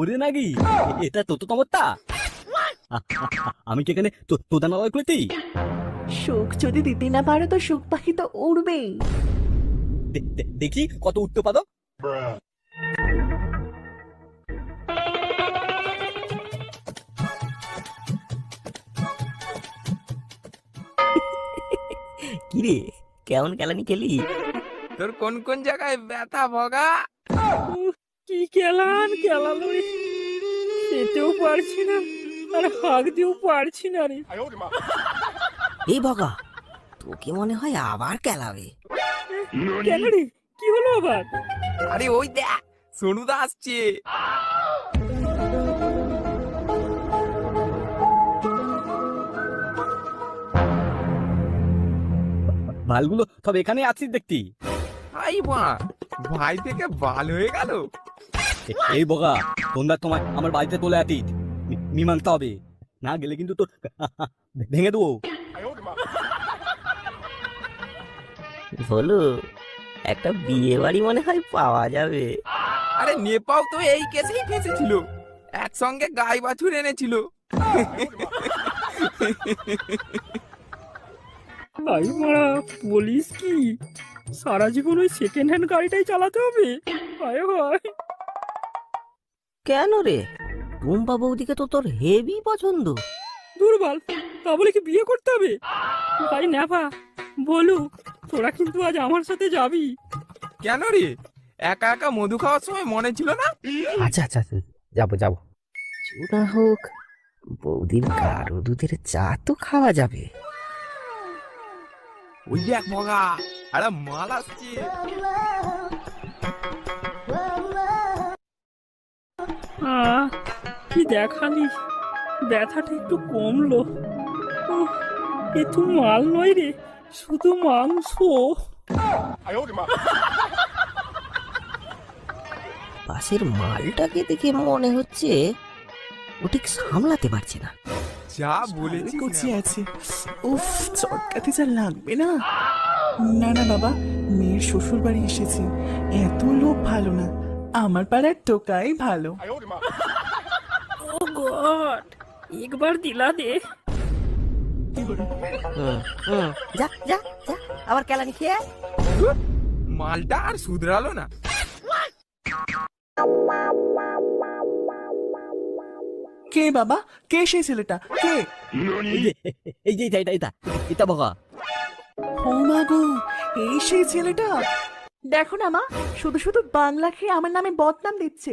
ওরে নাকি এটা তো তোমারটা। আমি কি এখানে তোদানালয় করতে? সুখ যদি দিতে না পারো তো সুখ পাখি তো উড়বেই। দেখি কত উঠতে পারো। কিরে, কেমন কেলানি খেলি? তোর কোন কোন জায়গায় ব্যথা ভগা? কি খেলালো রে, খেতেও পারছি না আর হাঁক দিয়েও পারছি না রে। এই বগা, তোকে মনে হয় আবার কেলাবে। কেন রে, কি হলো আবার? আরে ওই দেখ, সোনুদা আসছে। ভালগুলো সব এখানে আছিস দেখতি। আই মা, ভাই থেকে বাল হয়ে গেল। এই বগা, তোমরা তোমায় আমার বাড়িতে তোলে আতিস, মীমাংসা হবে, না গেলে কিন্তু তোর ভেঙে দেবো। বলো, একটা বিয়ে বাড়ি মনে হয় পাওয়া যাবে। আরে নেপাও তো এই কেসেই ফেসেছিল, একসঙ্গে গাই বাছুর এনেছিল। ভাই মারা, বলিস কি সারা জীবন ওই সেকেন্ড হ্যান্ড গাড়িটাই চালাতে হবে? হায় হায়। কেন রে, টুম্পা বৌদিকে তো তোর হেভি পছন্দ। দুর্বল, তা বলে কি বিয়ে করতে হবে? ভাই নেভা, বলু তোরা কিন্তু আজ আমার সাথে যাবি। কেন রে, একা একা মধু খাওয়ার সময় মনে ছিল না? আচ্ছা আচ্ছা, যাবো যাবো। না হোক, বৌদির গাঢ় দুধের চা তো খাওয়া যাবে। ওই দেখ ভগা, আরে মাল আসছে। কি দেখালি, ব্যথাটা একটু কমলো। উফ, এ তো মাল নয় রে, শুধু মাংস। পাশের মালটাকে দেখে মনে হচ্ছে ও ঠিক সামলাতে পারছে না। যা বলেছি কচি আছে, উফ চটকাতে যা লাগবে না। না না বাবা, মেয়ের শ্বশুর বাড়ি এসেছে, এত লোক ভালো না, আমার পাড়ার টোকাই ভালো। ও গড, একবার দিলা দে। যা যা যা, আবার কেলানি খেয়ে। মালটা আর শুধরালো না। কে বাবা, কে সেই ছেলেটা, কে? এই যে এটা এটা এটা বগা। ও মা গো, এই সেই ছেলেটা। দেখো না মা, শুধু শুধু বাংলা খেয়ে আমার নামে বদনাম দিচ্ছে।